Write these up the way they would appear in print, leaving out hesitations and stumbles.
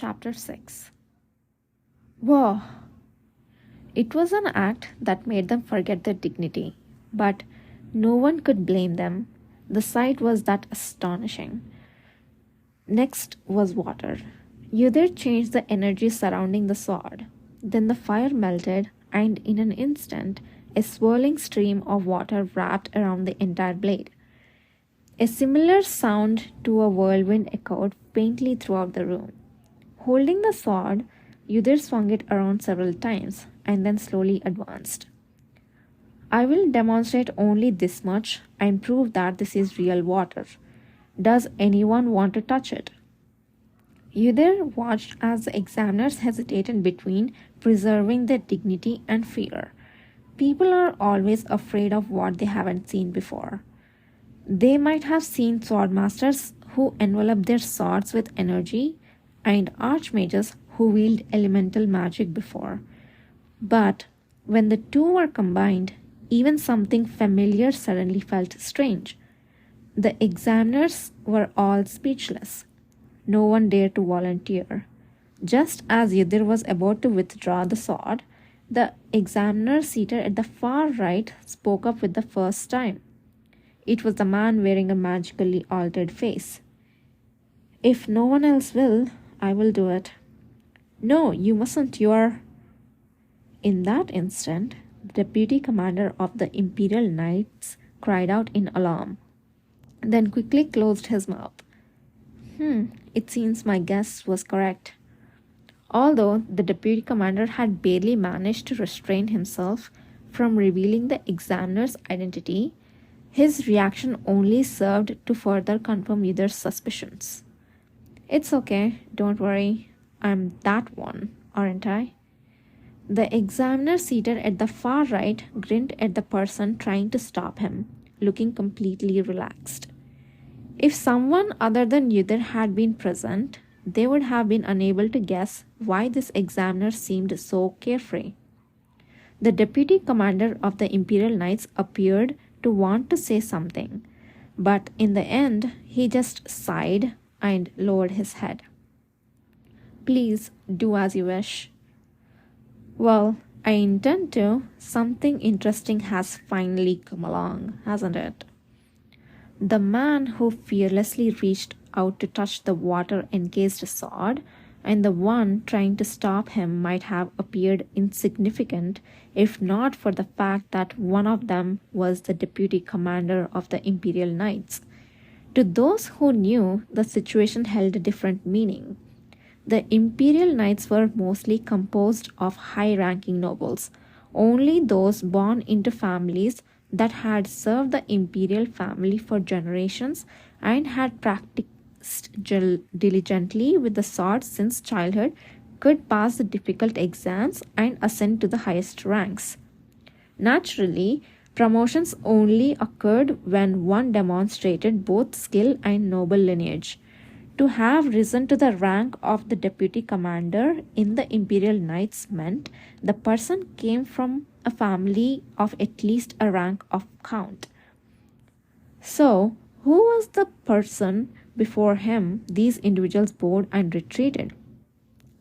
Chapter 6. Whoa! It was an act that made them forget their dignity, but no one could blame them. The sight was that astonishing. Next was water. Yudhir changed the energy surrounding the sword. Then the fire melted, and in an instant, a swirling stream of water wrapped around the entire blade. A similar sound to a whirlwind echoed faintly throughout the room. Holding the sword, Yudhir swung it around several times and then slowly advanced. I will demonstrate only this much and prove that this is real water. Does anyone want to touch it? Yudhir watched as the examiners hesitated between preserving their dignity and fear. People are always afraid of what they haven't seen before. They might have seen swordmasters who envelop their swords with energy and archmages who wield elemental magic before. But when the two were combined, even something familiar suddenly felt strange. The examiners were all speechless. No one dared to volunteer. Just as Yudhir was about to withdraw the sword, the examiner seated at the far right spoke up with the first time. It was the man wearing a magically altered face. If no one else will, I will do it. No, you mustn't, you are... In that instant, the deputy commander of the Imperial Knights cried out in alarm, then quickly closed his mouth. It seems my guess was correct. Although the deputy commander had barely managed to restrain himself from revealing the examiner's identity, his reaction only served to further confirm Yudhir's suspicions. It's okay, don't worry. I'm that one, aren't I? The examiner seated at the far right grinned at the person trying to stop him, looking completely relaxed. If someone other than Yudhir had been present, they would have been unable to guess why this examiner seemed so carefree. The deputy commander of the Imperial Knights appeared to want to say something, but in the end, he just sighed and lowered his head. Please do as you wish. Well, I intend to. Something interesting has finally come along, hasn't it? The man who fearlessly reached out to touch the water-encased sword and the one trying to stop him might have appeared insignificant if not for the fact that one of them was the deputy commander of the Imperial Knights. To those who knew, the situation held a different meaning. The Imperial Knights were mostly composed of high-ranking nobles, only those born into families that had served the imperial family for generations and had practiced diligently with the sword since childhood could pass the difficult exams and ascend to the highest ranks. Naturally, promotions only occurred when one demonstrated both skill and noble lineage. To have risen to the rank of the deputy commander in the Imperial Knights meant the person came from a family of at least a rank of count. So, who was the person before him these individuals bowed and retreated?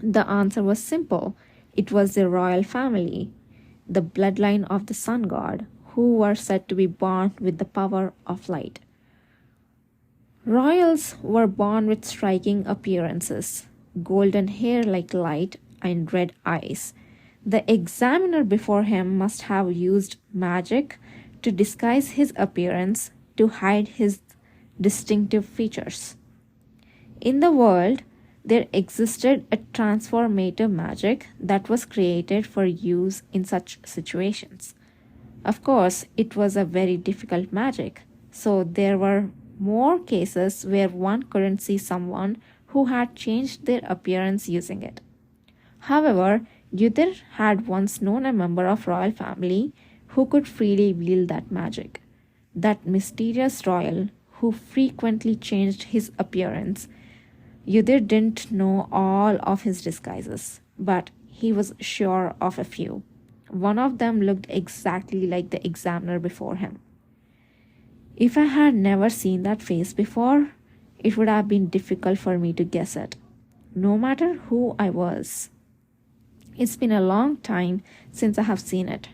The answer was simple. It was the royal family, the bloodline of the sun god, who were said to be born with the power of light. Royals were born with striking appearances, golden hair like light and red eyes. The examiner before him must have used magic to disguise his appearance to hide his distinctive features. In the world, there existed a transformative magic that was created for use in such situations. Of course, it was a very difficult magic, so there were more cases where one couldn't see someone who had changed their appearance using it. However, Yudhir had once known a member of royal family who could freely wield that magic. That mysterious royal who frequently changed his appearance. Yudhir didn't know all of his disguises, but he was sure of a few. One of them looked exactly like the examiner before him. If I had never seen that face before, it would have been difficult for me to guess it. no matter who I was. It's been a long time since I have seen it,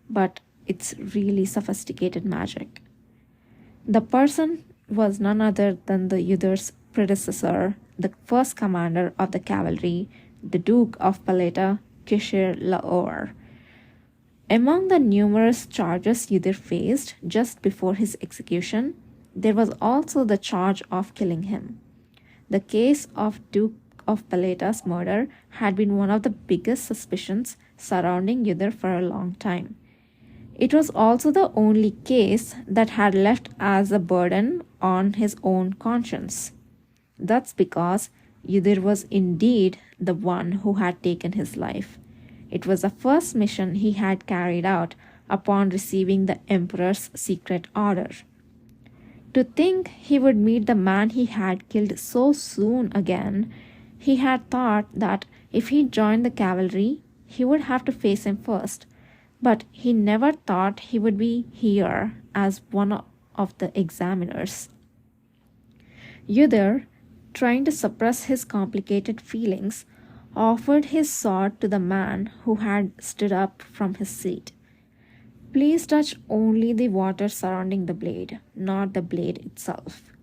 but it's really sophisticated magic. The person was none other than the Yudhir's predecessor, the first commander of the cavalry, the Duke of Paleta, Kishiar La Orr. Among the numerous charges Yudhir faced just before his execution, there was also the charge of killing him. The case of Duke of Paleta's murder had been one of the biggest suspicions surrounding Yudhir for a long time. It was also the only case that had left as a burden on his own conscience. That's because Yudhir was indeed the one who had taken his life. It was the first mission he had carried out upon receiving the Emperor's secret order. To think he would meet the man he had killed so soon again, he had thought that if he joined the cavalry, he would have to face him first. But he never thought he would be here as one of the examiners. Yudhir, trying to suppress his complicated feelings, offered his sword to the man who had stood up from his seat. Please touch only the water surrounding the blade, not the blade itself.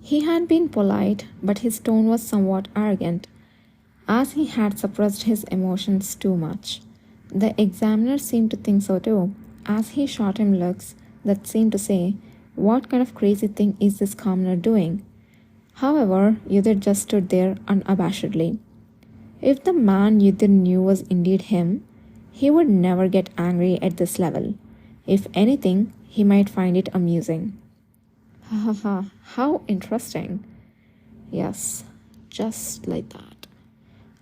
He had been polite, but his tone was somewhat arrogant, as he had suppressed his emotions too much. The examiner seemed to think so too, as he shot him looks that seemed to say, "What kind of crazy thing is this commoner doing?" However, Yudhir just stood there unabashedly. If the man Yudhir knew was indeed him, he would never get angry at this level. If anything, he might find it amusing. Ha ha ha, how interesting. Yes, just like that.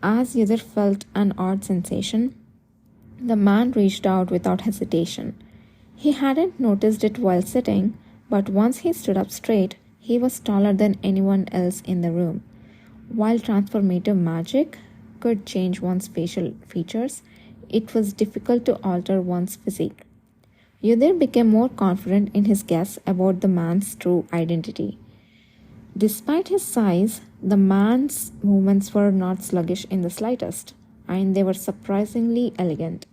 As Yudhir felt an odd sensation, the man reached out without hesitation. He hadn't noticed it while sitting, but once he stood up straight, he was taller than anyone else in the room. While transformative magic could change one's facial features, it was difficult to alter one's physique. Yudhir became more confident in his guess about the man's true identity. Despite his size, the man's movements were not sluggish in the slightest, and they were surprisingly elegant.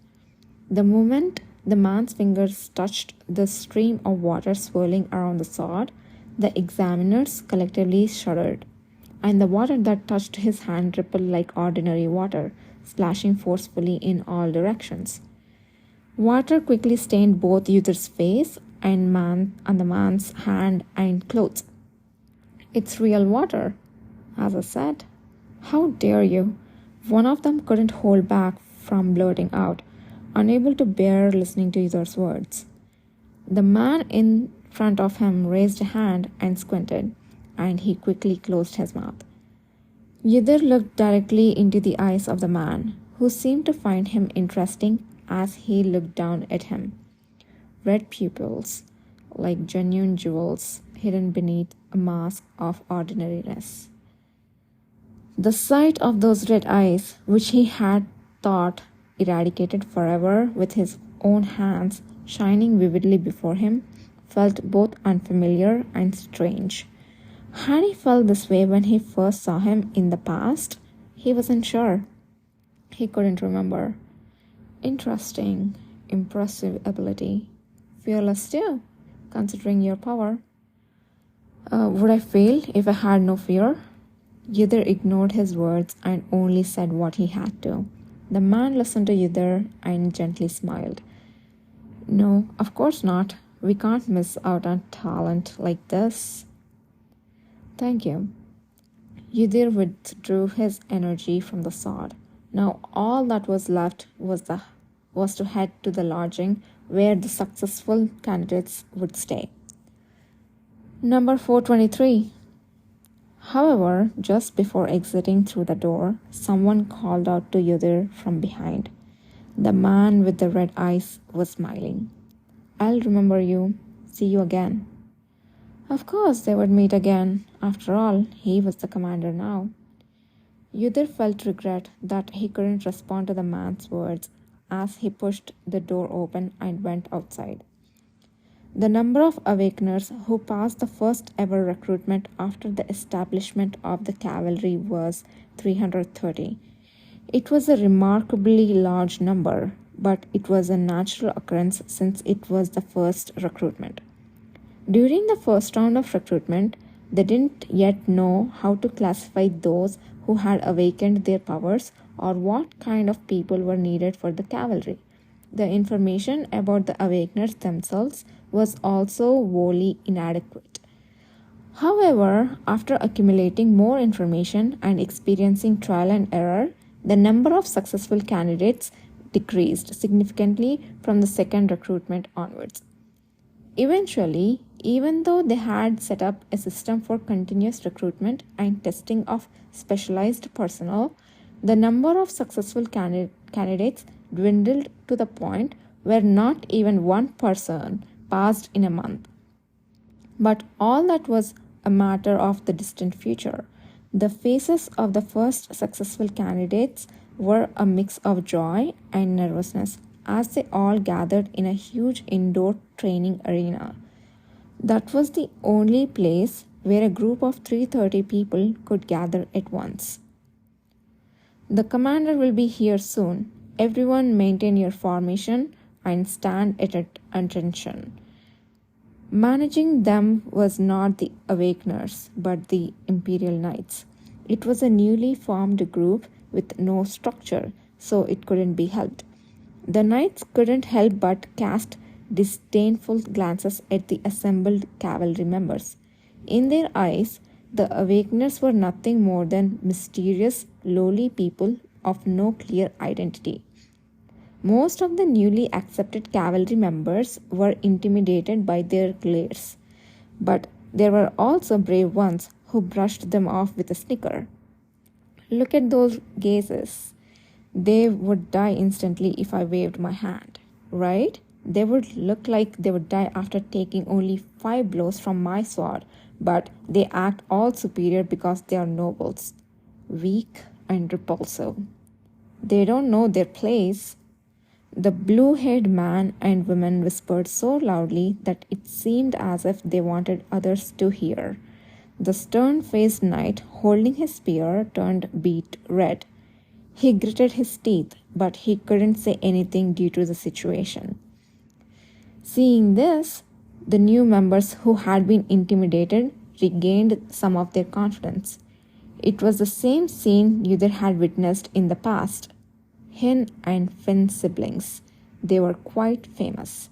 The moment the man's fingers touched the stream of water swirling around the sword, the examiners collectively shuddered, and the water that touched his hand rippled like ordinary water, splashing forcefully in all directions. Water quickly stained both Yudhir's face and the man's hand and clothes. "It's real water," Asa said. "How dare you?" One of them couldn't hold back from blurting out, unable to bear listening to Yudhir's words. The man in front of him raised a hand and squinted, and he quickly closed his mouth. Yudhir looked directly into the eyes of the man, who seemed to find him interesting as he looked down at him. Red pupils, like genuine jewels hidden beneath a mask of ordinariness. The sight of those red eyes, which he had thought eradicated forever with his own hands shining vividly before him, felt both unfamiliar and strange. Had he felt this way when he first saw him in the past? He wasn't sure. He couldn't remember. Interesting, impressive ability. Fearless too, considering your power. Would I fail if I had no fear? Yudhir ignored his words and only said what he had to. The man listened to Yudhir and gently smiled. "No, of course not. We can't miss out on talent like this." "Thank you." Yudhir withdrew his energy from the sword. Now all that was left was to head to the lodging where the successful candidates would stay. Number 423. However, just before exiting through the door, someone called out to Yudhir from behind. The man with the red eyes was smiling. "I'll remember you. See you again." Of course they would meet again. After all, he was the commander now. Yudhir felt regret that he couldn't respond to the man's words as he pushed the door open and went outside. The number of awakeners who passed the first ever recruitment after the establishment of the cavalry was 330. It was a remarkably large number, but it was a natural occurrence since it was the first recruitment. During the first round of recruitment, they didn't yet know how to classify those who had awakened their powers or what kind of people were needed for the cavalry. The information about the awakeners themselves was also wholly inadequate. However, after accumulating more information and experiencing trial and error, the number of successful candidates decreased significantly from the second recruitment onwards. Eventually, even though they had set up a system for continuous recruitment and testing of specialized personnel, the number of successful candidates dwindled to the point where not even one person passed in a month. But all that was a matter of the distant future. The faces of the first successful candidates were a mix of joy and nervousness as they all gathered in a huge indoor training arena. That was the only place where a group of 330 people could gather at once. The commander will be here soon. Everyone maintain your formation and stand at attention. Managing them was not the Awakeners, but the Imperial Knights. It was a newly formed group with no structure, so it couldn't be helped. The knights couldn't help but cast disdainful glances at the assembled cavalry members. In their eyes, the Awakeners were nothing more than mysterious, lowly people of no clear identity. Most of the newly accepted cavalry members were intimidated by their glares, but there were also brave ones who brushed them off with a snicker. Look at those gazes. They would die instantly if I waved my hand, right? They would look like they would die after taking only 5 blows from my sword, but they act all superior because they are nobles. Weak and repulsive. They don't know their place. The blue-haired man and women whispered so loudly that it seemed as if they wanted others to hear. The stern-faced knight holding his spear turned beet red. He gritted his teeth, but he couldn't say anything due to the situation. Seeing this, the new members who had been intimidated regained some of their confidence. It was the same scene Uther had witnessed in the past. Hin and Finn siblings. They were quite famous.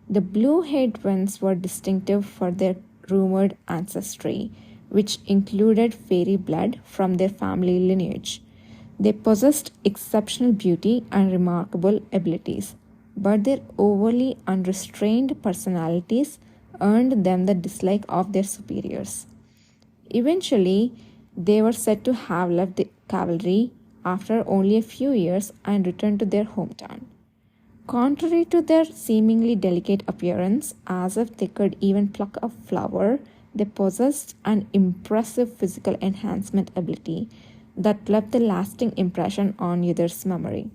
The blue-haired twins were distinctive for their rumored ancestry, which included fairy blood from their family lineage. They possessed exceptional beauty and remarkable abilities, but their overly unrestrained personalities earned them the dislike of their superiors. Eventually, they were said to have left the cavalry after only a few years and returned to their hometown. Contrary to their seemingly delicate appearance, as if they could even pluck a flower, they possessed an impressive physical enhancement ability that left a lasting impression on Uther's memory.